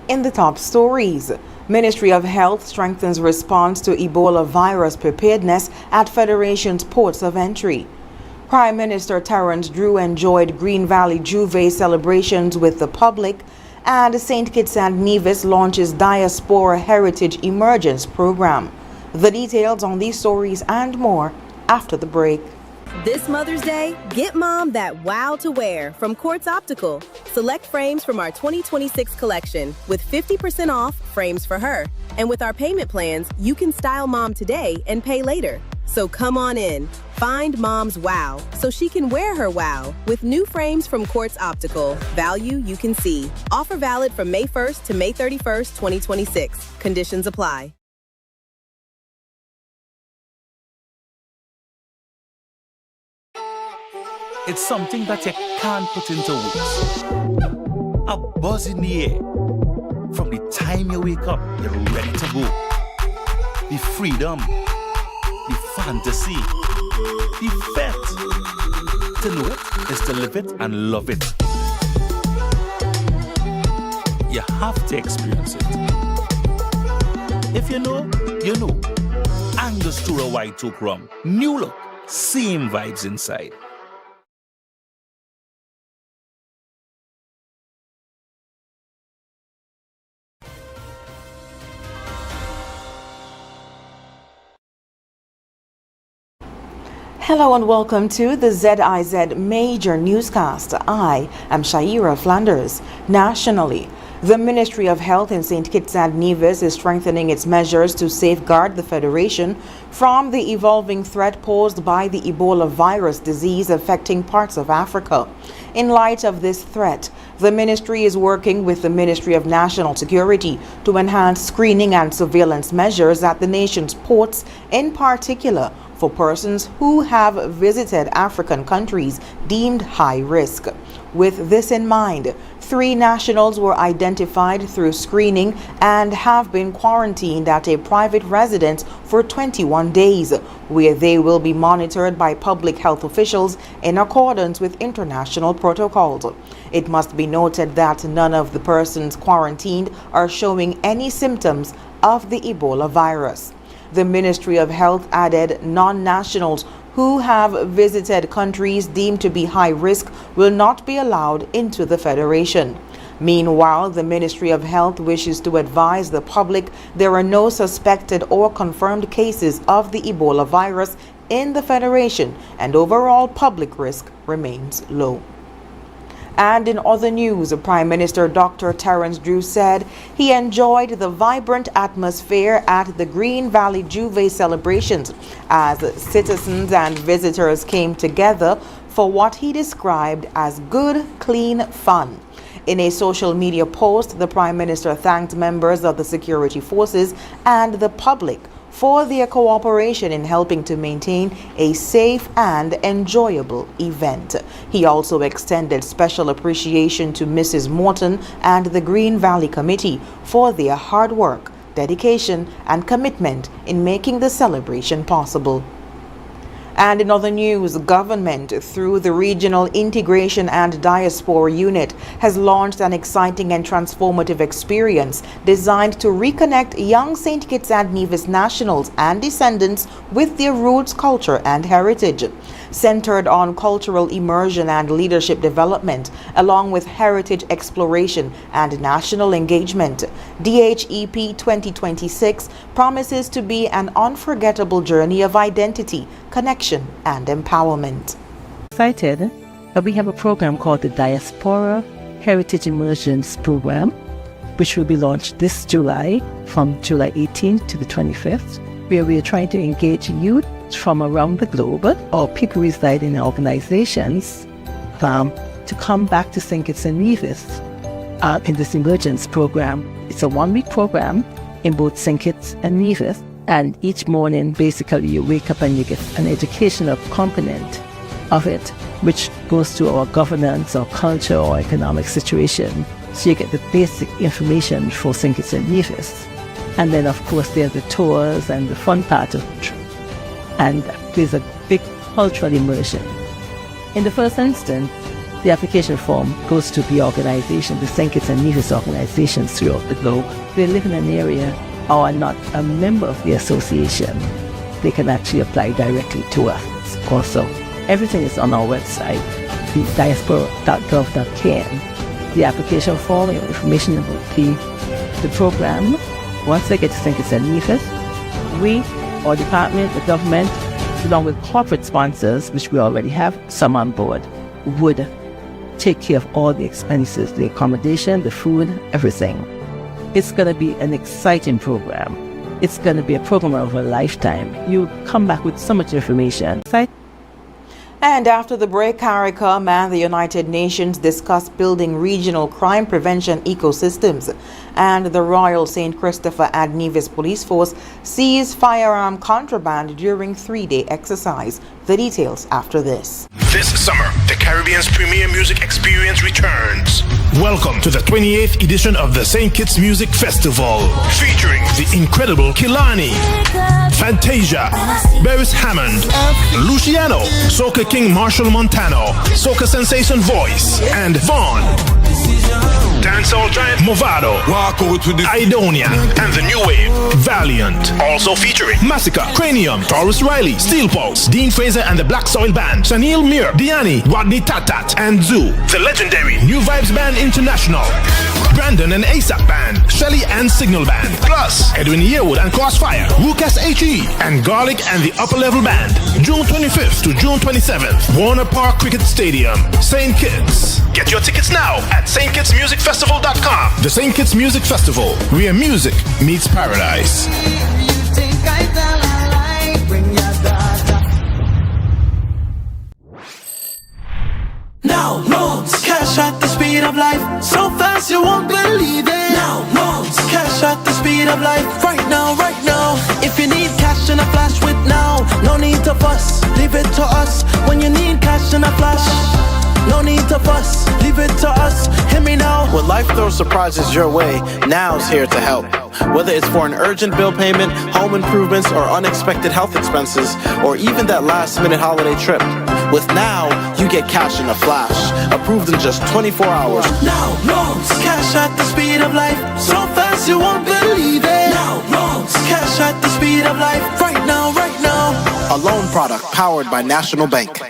In the top stories, Ministry of Health strengthens response to Ebola virus preparedness at Federation's ports of entry. Prime Minister Terence Drew enjoyed Green Valley Juve celebrations with the public, and St. Kitts and Nevis launches Diaspora Heritage Emergence Program. The details on these stories and more after the break. This Mother's Day, get mom that wow to wear from Quartz Optical. Select frames from our 2026 collection with 50% off frames for her. And with our payment plans, you can style mom today and pay later. So come on in, find mom's wow so she can wear her wow with new frames from Quartz Optical. Value you can see. Offer valid from May 1st to May 31st, 2026. Conditions apply. It's something that you can't put into words. A buzz in the air. From the time you wake up, you're ready to go. The freedom, the fantasy, the fete. To know it is to live it and love it. You have to experience it. If you know, you know. Angostura White Oak Rum. New look, same vibes inside. Hello and welcome to the ZIZ Major Newscast. I am Shaira Flanders. Nationally, the Ministry of Health in St. Kitts and Nevis is strengthening its measures to safeguard the Federation from the evolving threat posed by the Ebola virus disease affecting parts of Africa. In light of this threat, the ministry is working with the Ministry of National Security to enhance screening and surveillance measures at the nation's ports, in particular for persons who have visited African countries deemed high risk. With this in mind, 3 nationals were identified through screening and have been quarantined at a private residence for 21 days, where they will be monitored by public health officials in accordance with international protocols. It must be noted that none of the persons quarantined are showing any symptoms of the Ebola virus. The Ministry of Health added non-nationals who have visited countries deemed to be high risk will not be allowed into the Federation. Meanwhile, the Ministry of Health wishes to advise the public there are no suspected or confirmed cases of the Ebola virus in the Federation, and overall public risk remains low. And in other news, Prime Minister Dr. Terence Drew said he enjoyed the vibrant atmosphere at the Green Valley Juve celebrations as citizens and visitors came together for what he described as good, clean fun. In a social media post, the Prime Minister thanked members of the security forces and the public for their cooperation in helping to maintain a safe and enjoyable event. He also extended special appreciation to Mrs. Morton and the Green Valley Committee for their hard work, dedication, and commitment in making the celebration possible. And in other news, government, through the Regional Integration and Diaspora Unit, has launched an exciting and transformative experience designed to reconnect young St. Kitts and Nevis nationals and descendants with their roots, culture, and heritage. Centered on cultural immersion and leadership development, along with heritage exploration and national engagement, DHEP 2026 promises to be an unforgettable journey of identity, connection, and empowerment. Excited that we have a program called the Diaspora Heritage Immersions Program, which will be launched this July from July 18th to the 25th, where we are trying to engage youth from around the globe or people residing in organizations to come back to St. Kitts and Nevis in this emergence program. It's a 1-week program in both St. Kitts and Nevis, and each morning basically you wake up and you get an educational component of it, which goes to our governance or culture or economic situation. So you get the basic information for St. Kitts and Nevis. And then of course there's the tours and the fun part of the trip. And there's a big cultural immersion. In the first instance, The application form goes to the organization, the St. Kitts and Nevis organizations throughout the globe. If they live in an area or are not a member of the association, they can actually apply directly to us also. Everything is on our website, the diaspora.gov.kn. The application form, your information about the program. Once they get to St. Kitts and Nevis, we, our department, the government, along with corporate sponsors, which we already have some on board, would take care of all the expenses, the accommodation, the food, everything. It's going to be an exciting program. It's going to be a program of a lifetime. You come back with so much information. And after the break, CARICOM and the United Nations discussed building regional crime prevention ecosystems. And the Royal St. Christopher and Nevis Police Force seized firearm contraband during 3-day exercise. The details after this. This summer, the Caribbean's premier music experience returns. Welcome to the 28th edition of the St. Kitts Music Festival, featuring the incredible Kilani, Fantasia, Beres Hammond, Luciano, Soca King Marshall Montano, Soca Sensation Voice, and Vaughn. Dancehall giant Movado, Idonia, and the new wave, Valiant. Also featuring Massacre, Cranium, Taurus Riley, Steel Pulse, Dean Fraser and the Black Soil Band, Shanil Mir, Diani, Rodney Tatat, and Zoo. The legendary New Vibes Band International, Brandon and ASAP Band, Shelly and Signal Band, plus Edwin Yearwood and Crossfire, Lucas H.E., and Garlic and the Upper Level Band. June 25th to June 27th, Warner Park Cricket Stadium, St. Kitts. Get your tickets now at stkittsmusicfestival.com. The St. Kitts Music Festival, where music meets paradise. Now loans, cash at the speed of life, so fast you won't believe it. Now loans, cash at the speed of life, right now, right now. If you need cash in a flash with now, no need to fuss, leave it to us. When you need cash in a flash, no need to fuss, leave it to us. Hear me now. When life throws surprises your way, Now's here to help. Whether it's for an urgent bill payment, home improvements, or unexpected health expenses, or even that last-minute holiday trip, with Now, you get cash in a flash, approved in just 24 hours. Now loans, cash at the speed of life, so fast you won't believe it. Now loans, cash at the speed of life, right now, right now. A loan product powered by National Bank.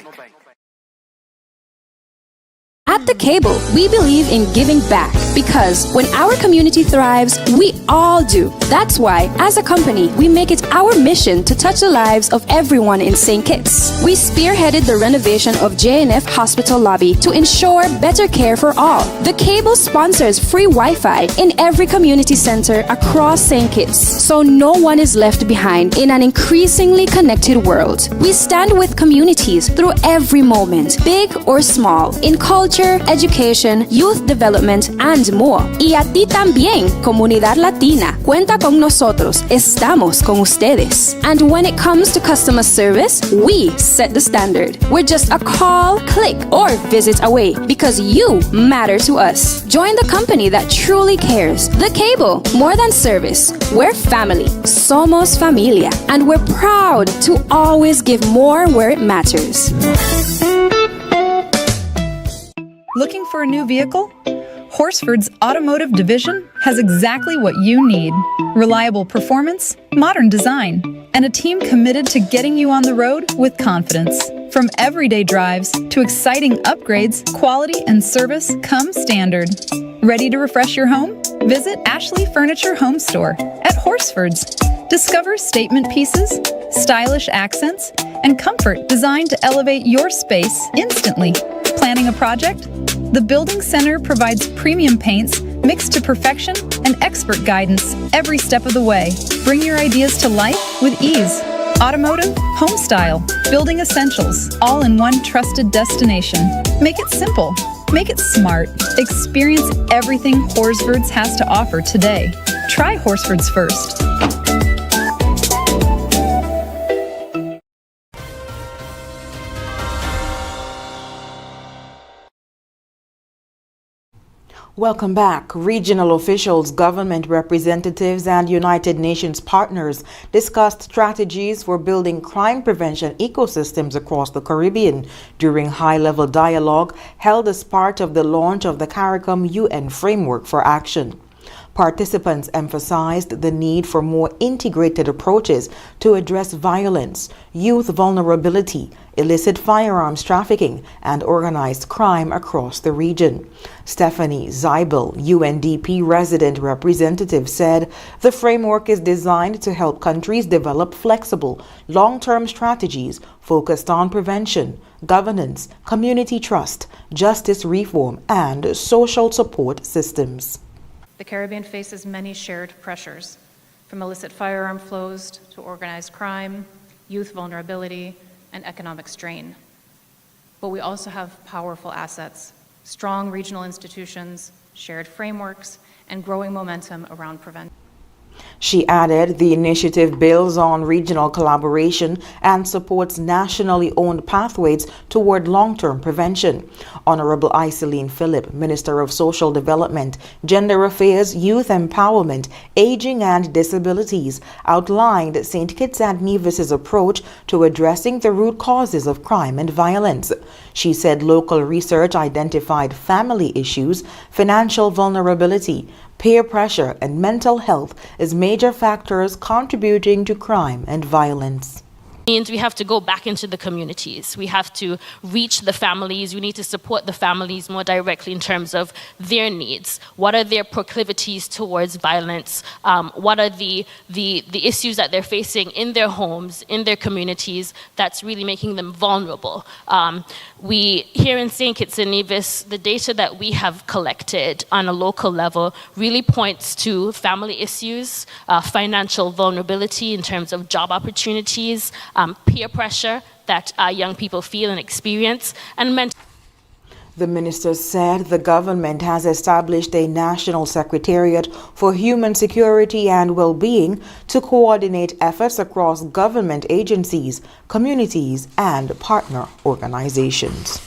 At The Cable, we believe in giving back because when our community thrives, we all do. That's why, as a company, we make it our mission to touch the lives of everyone in St. Kitts. We spearheaded the renovation of JNF Hospital lobby to ensure better care for all. The Cable sponsors free Wi-Fi in every community center across St. Kitts, so no one is left behind in an increasingly connected world. We stand with communities through every moment, big or small, in culture, education, youth development, and more. Y a ti también, comunidad latina. Cuenta con nosotros. Estamos con ustedes. And when it comes to customer service, we set the standard. We're just a call, click, or visit away because you matter to us. Join the company that truly cares. The Cable, more than service. We're family. Somos familia. And we're proud to always give more where it matters. Looking for a new vehicle? Horsford's automotive division has exactly what you need. Reliable performance, modern design, and a team committed to getting you on the road with confidence. From everyday drives to exciting upgrades, quality and service come standard. Ready to refresh your home? Visit Ashley Furniture Home Store at Horsford's. Discover statement pieces, stylish accents, and comfort designed to elevate your space instantly. Planning a project? The Building Center provides premium paints mixed to perfection and expert guidance every step of the way. Bring your ideas to life with ease. Automotive, home style, building essentials, all in one trusted destination. Make it simple. Make it smart. Experience everything Horsford's has to offer today. Try Horsford's first. Welcome back. Regional officials, government representatives, and United Nations partners discussed strategies for building crime prevention ecosystems across the Caribbean during high-level dialogue held as part of the launch of the CARICOM UN Framework for Action. Participants emphasized the need for more integrated approaches to address violence, youth vulnerability, illicit firearms trafficking, and organized crime across the region. Stephanie Zeibel, UNDP resident representative, said the framework is designed to help countries develop flexible, long-term strategies focused on prevention, governance, community trust, justice reform, and social support systems. The Caribbean faces many shared pressures, from illicit firearm flows to organized crime, youth vulnerability, and economic strain. But we also have powerful assets, strong regional institutions, shared frameworks, and growing momentum around prevention. She added the initiative builds on regional collaboration and supports nationally owned pathways toward long-term prevention. Honorable Iseline Phillip, Minister of Social Development, Gender Affairs, Youth Empowerment, Aging and Disabilities, outlined St. Kitts and Nevis's approach to addressing the root causes of crime and violence. She said local research identified family issues, financial vulnerability, peer pressure, and mental health as major factors contributing to crime and violence. Means we have to go back into the communities. We have to reach the families. We need to support the families more directly in terms of their needs. What are their proclivities towards violence? What are the issues that they're facing in their homes, in their communities, that's really making them vulnerable? We, here in St. Kitts and Nevis, the data that we have collected on a local level really points to family issues, financial vulnerability in terms of job opportunities, peer pressure that young people feel and experience, and mental. The minister said the government has established a National Secretariat for Human Security and Well-being to coordinate efforts across government agencies, communities, and partner organizations.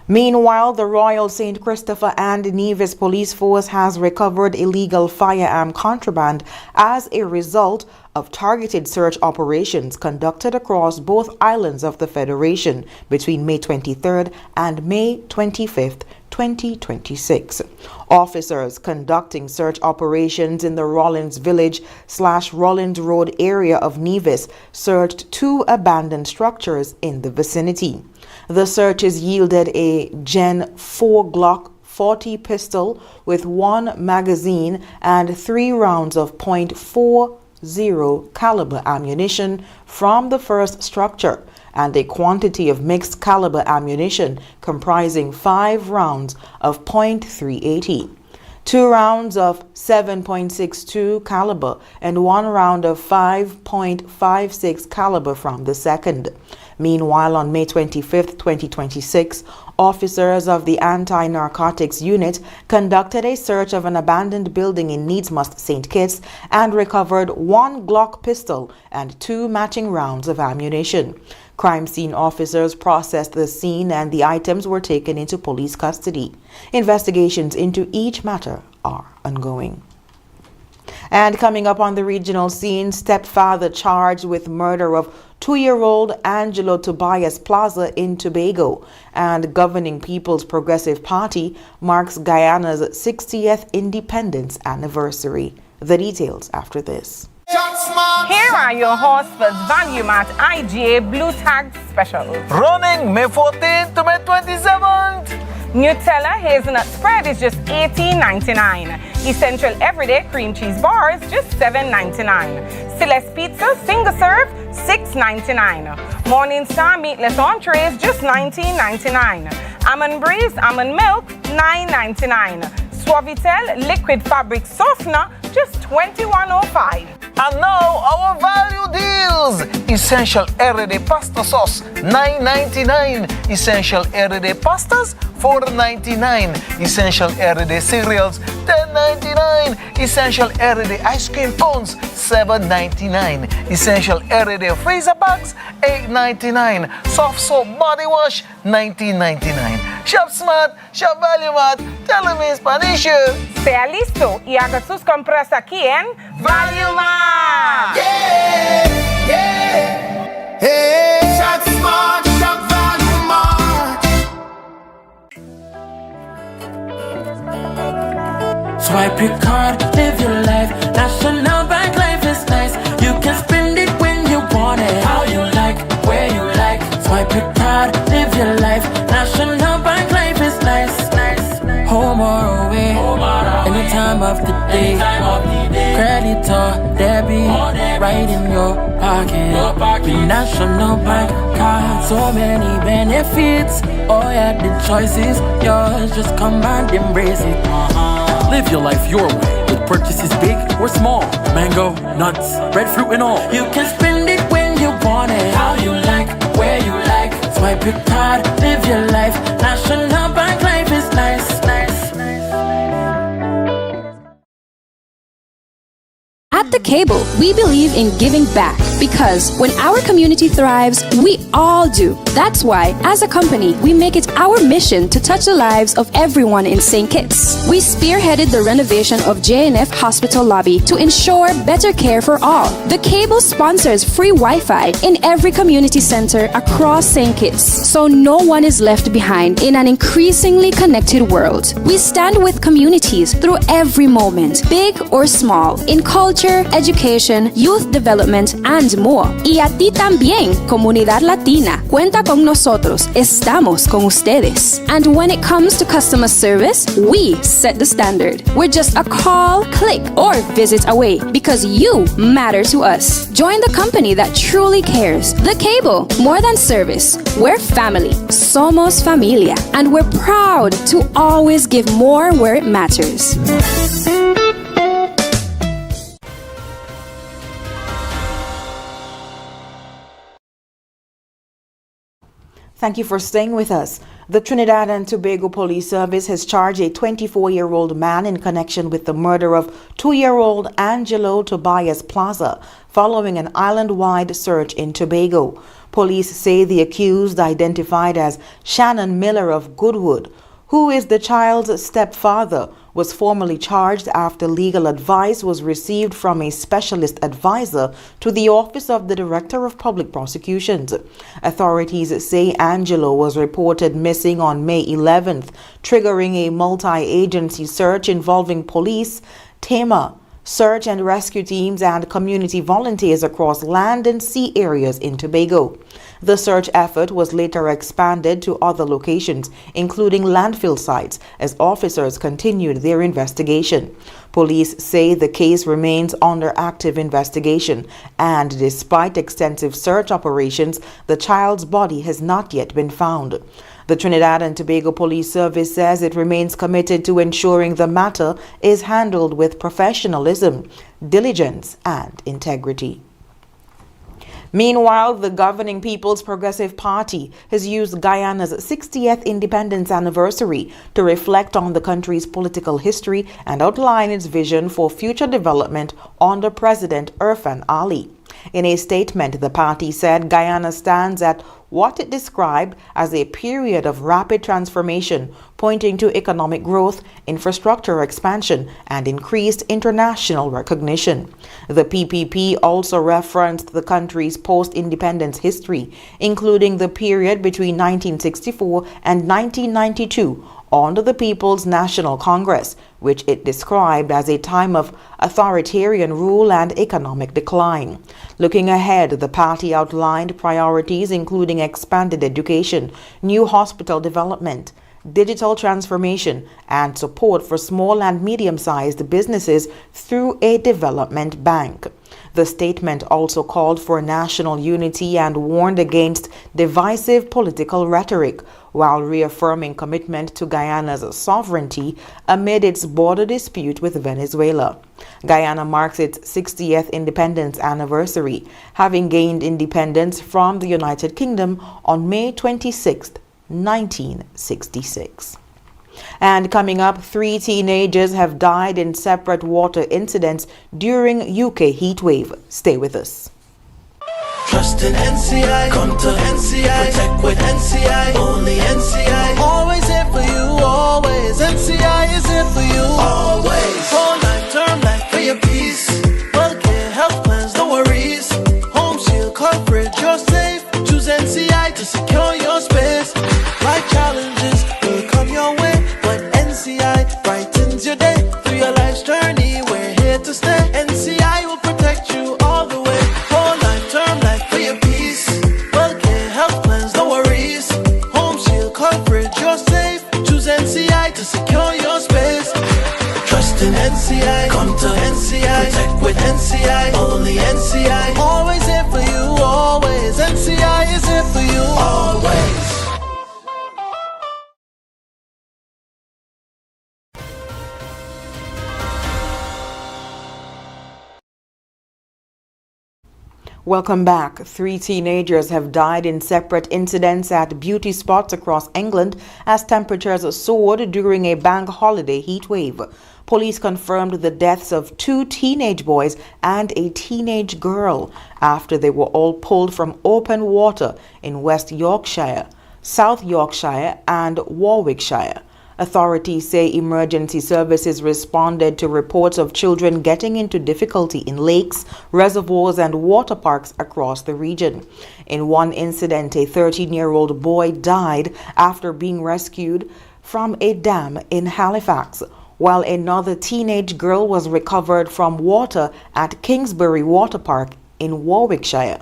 Meanwhile, the Royal St. Christopher and Nevis Police Force has recovered illegal firearm contraband as a result of targeted search operations conducted across both islands of the Federation between May 23rd and May 25th, 2026. Officers conducting search operations in the Rollins Village/Rollins Road area of Nevis searched 2 abandoned structures in the vicinity. The searches yielded a Gen 4 Glock 40 pistol with 1 magazine and 3 rounds of .40 caliber ammunition from the first structure, and a quantity of mixed caliber ammunition comprising 5 rounds of .380, 2 rounds of 7.62 caliber, and 1 round of 5.56 caliber from the second. Meanwhile, on May 25, 2026, officers of the Anti-Narcotics Unit conducted a search of an abandoned building in Needsmust, St. Kitts, and recovered 1 Glock pistol and 2 matching rounds of ammunition. Crime scene officers processed the scene and the items were taken into police custody. Investigations into each matter are ongoing. And coming up on the regional scene, stepfather charged with murder of 2-year-old Angelo Tobias Plaza in Tobago, and governing People's Progressive Party marks Guyana's 60th independence anniversary. The details after this. Here are your Horsford's Value Mart IGA Blue Tag Specials. Running May 14th to May 27th. Nutella Hazelnut Spread is just $18.99. Essential Everyday Cream Cheese Bars, just $7.99. Celeste Pizza Single Serve, $6.99. Morning Star Meatless Entrees, just $19.99. Almond Breeze Almond Milk, $9.99. Suavitel Liquid Fabric Softener, just $21.05. And now our value deals. Essential Everyday Pasta Sauce, $9.99. Essential Everyday Pastas, $4.99. Essential Everyday Cereals, $10.99. Essential Everyday Ice Cream Cones, $7.99. Essential Everyday Freezer Bags, $8.99. Soft Soap Body Wash, $19.99. Shop smart, shop value mart. Tell them in Spanish. Sea listo y haga sus compras aquí en Value Mart. Yeah, yeah. Hey, shop smart, shop value mart. Swipe your card, live your life. National Bank life is nice. You can spend it when you want it, how you like, where you like. Swipe your card, live your life. National Bank life is nice. Home or away, any time of the day. Credit or debit, right in your pocket. With National Bank card, so many benefits. Oh yeah, the choice is yours. Just come and embrace it. Live your life your way with purchases big or small. Mango, nuts, breadfruit and all. You can spend it when you want it, how you like, where you like. Swipe your card, live your life. National Bank life is nice. At The Cable, we believe in giving back because when our community thrives, we all do. That's why, as a company, we make it our mission to touch the lives of everyone in St. Kitts. We spearheaded the renovation of JNF Hospital lobby to ensure better care for all. The Cable sponsors free Wi-Fi in every community center across St. Kitts, so no one is left behind in an increasingly connected world. We stand with communities through every moment, big or small, in culture, education, youth development, and more. Y a ti también, comunidad latina. Cuenta con nosotros. Estamos con ustedes. And when it comes to customer service, we set the standard. We're just a call, click, or visit away because you matter to us. Join the company that truly cares. The Cable. More than service. We're family. Somos familia. And we're proud to always give more where it matters. Thank you for staying with us. The Trinidad and Tobago Police Service has charged a 24-year-old man in connection with the murder of 2-year-old Angelo Tobias Plaza following an island-wide search in Tobago. Police say the accused, identified as Shannon Miller of Goodwood, who is the child's stepfather, was formally charged after legal advice was received from a specialist advisor to the Office of the Director of Public Prosecutions. Authorities say Angelo was reported missing on May 11th, triggering a multi-agency search involving police, TEMA, search and rescue teams, and community volunteers across land and sea areas in Tobago. The search effort was later expanded to other locations, including landfill sites, as officers continued their investigation. Police say the case remains under active investigation, and despite extensive search operations, the child's body has not yet been found. The Trinidad and Tobago Police Service says it remains committed to ensuring the matter is handled with professionalism, diligence, and integrity. Meanwhile, the governing People's Progressive Party has used Guyana's 60th independence anniversary to reflect on the country's political history and outline its vision for future development under President Irfan Ali. In a statement, the party said Guyana stands at what it described as a period of rapid transformation, pointing to economic growth, infrastructure expansion, and increased international recognition. The PPP also referenced the country's post-independence history, including the period between 1964 and 1992 under the People's National Congress, which it described as a time of authoritarian rule and economic decline. Looking ahead, the party outlined priorities including expanded education, new hospital development, digital transformation, and support for small and medium-sized businesses through a development bank. The statement also called for national unity and warned against divisive political rhetoric, while reaffirming commitment to Guyana's sovereignty amid its border dispute with Venezuela. Guyana marks its 60th independence anniversary, having gained independence from the United Kingdom on May 26, 1966. And coming up, 3 teenagers have died in separate water incidents during UK heatwave. Stay with us. Trust in NCI, come to NCI, protect with NCI, only NCI, always always. NCI is here for you, always. Whole life, term life for your peace. Well-care, health plans, no worries. Home shield coverage, you're safe. Choose NCI to secure your space. Life challenges will come your way, but NCI brightens your day. Through your life's journey, we're here to stay. NCI will protect you all the way. Whole life, term life for your peace. Well-care, health plans, no worries. Home shield coverage, you're safe. Choose NCI to secure your space. Trust in NCI, come to NCI. Protect with NCI, only NCI. Always here for you, always. NCI is here for you, always. Welcome back. 3 teenagers have died in separate incidents at beauty spots across England as temperatures soared during a bank holiday heat wave. Police confirmed the deaths of 2 teenage boys and a teenage girl after they were all pulled from open water in West Yorkshire, South Yorkshire and Warwickshire. Authorities say emergency services responded to reports of children getting into difficulty in lakes, reservoirs, and water parks across the region. In one incident, a 13-year-old boy died after being rescued from a dam in Halifax, while another teenage girl was recovered from water at Kingsbury Water Park in Warwickshire.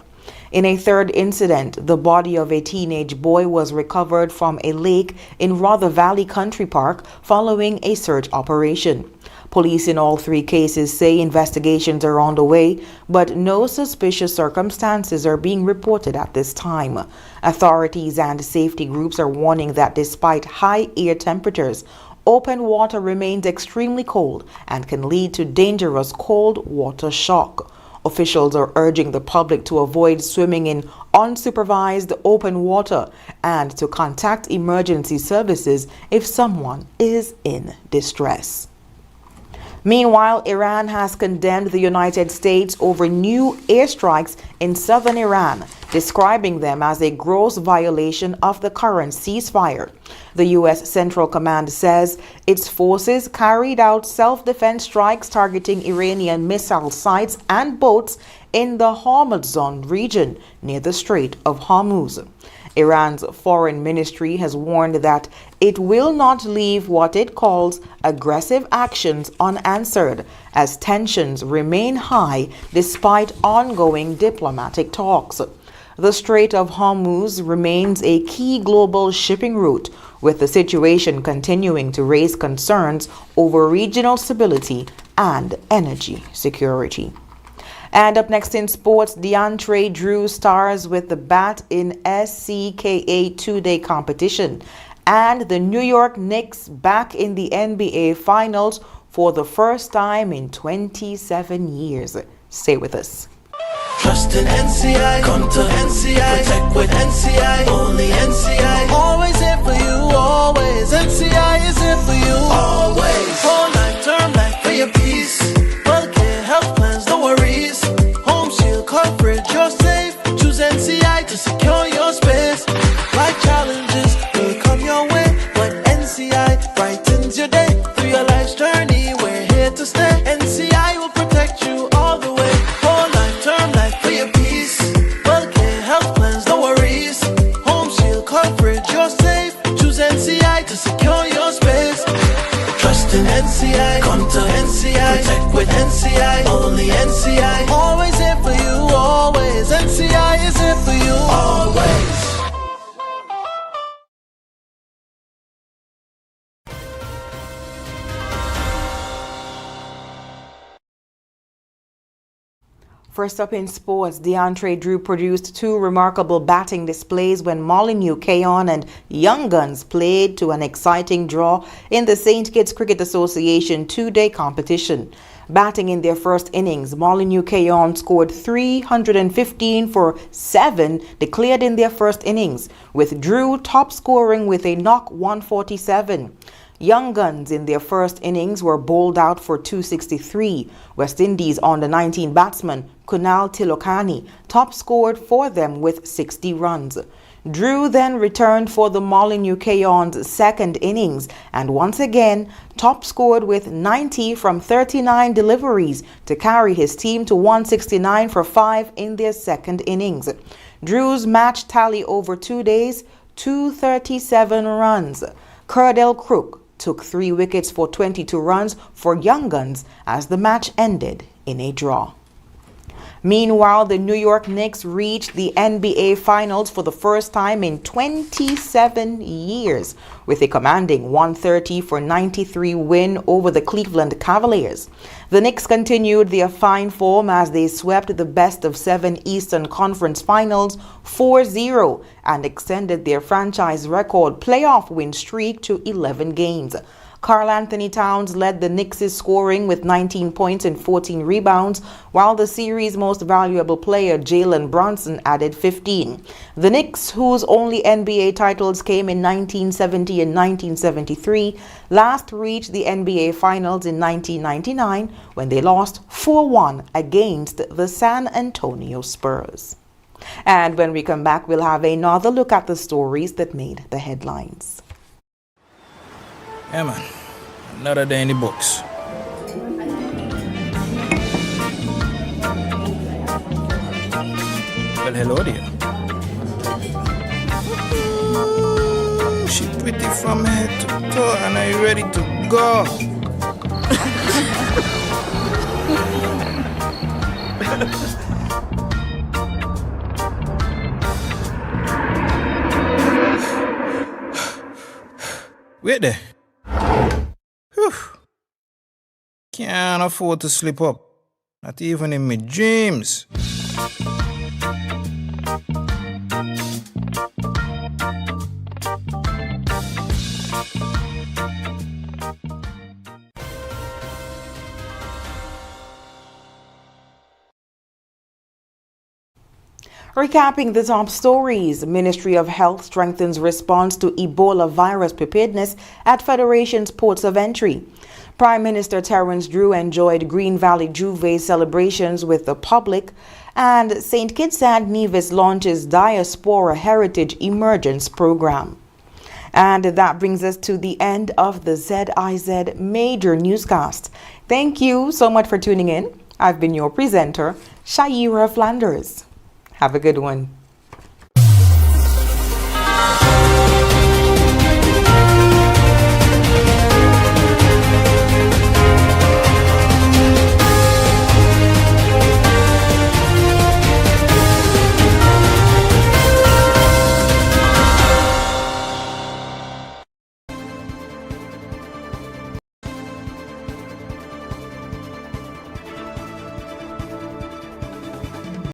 In a third incident, the body of a teenage boy was recovered from a lake in Rother Valley Country Park following a search operation. Police in all 3 cases say investigations are underway, but no suspicious circumstances are being reported at this time. Authorities and safety groups are warning that despite high air temperatures, open water remains extremely cold and can lead to dangerous cold water shock. Officials are urging the public to avoid swimming in unsupervised open water and to contact emergency services if someone is in distress. Meanwhile, Iran has condemned the United States over new airstrikes in southern Iran, describing them as a gross violation of the current ceasefire. The U.S. Central Command says its forces carried out self-defense strikes targeting Iranian missile sites and boats in the Hormuzgan region near the Strait of Hormuz. Iran's foreign ministry has warned that it will not leave what it calls aggressive actions unanswered as tensions remain high despite ongoing diplomatic talks. The Strait of Hormuz remains a key global shipping route, with the situation continuing to raise concerns over regional stability and energy security. And up next in sports, DeAndre Drew stars with the bat in SCKA 2-day competition. And the New York Knicks back in the NBA Finals for the first time in 27 years. Stay with us. Trust in NCI, come to NCI, protect with NCI, only NCI. Always here for you, always. NCI is here for you, always. Whole life, term life for your peace. Well-care, health plans, no worries. Home shield coverage, you're safe. Choose NCI to secure your space. Life challenges will come your way, but NCI brightens your day. Through your life's journey, we're here to stay. NCI will protect you all the way. Whole life, term life for your peace. Well-care, health plans, no worries. Home shield coverage, you're safe. Choose NCI to secure your space. Trust in NCI, come to NCI, protect with NCI, only NCI. Always here for you, always. NCI is here for you, always. First up in sports, DeAndre Drew produced 2 remarkable batting displays when Molyneux, Keon and Young Guns played to an exciting draw in the St. Kitts Cricket Association 2-day competition. Batting in their first innings, Molyneux Keon scored 315 for 7 declared in their first innings, with Drew top scoring with a knock 147. Young Guns in their first innings were bowled out for 263. West Indies under-19 batsman Kunal Tilokani top scored for them with 60 runs. Drew then returned for the Molyneux Kayon's second innings and once again top scored with 90 from 39 deliveries to carry his team to 169 for 5 in their second innings. Drew's match tally over 2 days, 237 runs. Curdell Crook took 3 wickets for 22 runs for Young Guns as the match ended in a draw. Meanwhile, the New York Knicks reached the NBA Finals for the first time in 27 years with a commanding 130-93 win over the Cleveland Cavaliers. The Knicks continued their fine form as they swept the best-of-7 Eastern Conference Finals 4-0 and extended their franchise record playoff win streak to 11 games. Karl Anthony Towns led the Knicks' scoring with 19 points and 14 rebounds, while the series' most valuable player, Jalen Brunson, added 15. The Knicks, whose only NBA titles came in 1970 and 1973, last reached the NBA Finals in 1999 when they lost 4-1 against the San Antonio Spurs. And when we come back, we'll have another look at the stories that made the headlines. Yeah, man. Another day in the books. Well, hello there. Ooh, she pretty from head to toe, and are you ready to go? Wait there. Whew. Can't afford to slip up. Not even in my dreams. Recapping the top stories, Ministry of Health strengthens response to Ebola virus preparedness at Federation's ports of entry. Prime Minister Terence Drew enjoyed Green Valley Juve celebrations with the public, and St. Kitts and Nevis launches Diaspora Heritage Emergence Program. And that brings us to the end of the ZIZ Major Newscast. Thank you so much for tuning in. I've been your presenter, Shaira Flanders. Have a good one.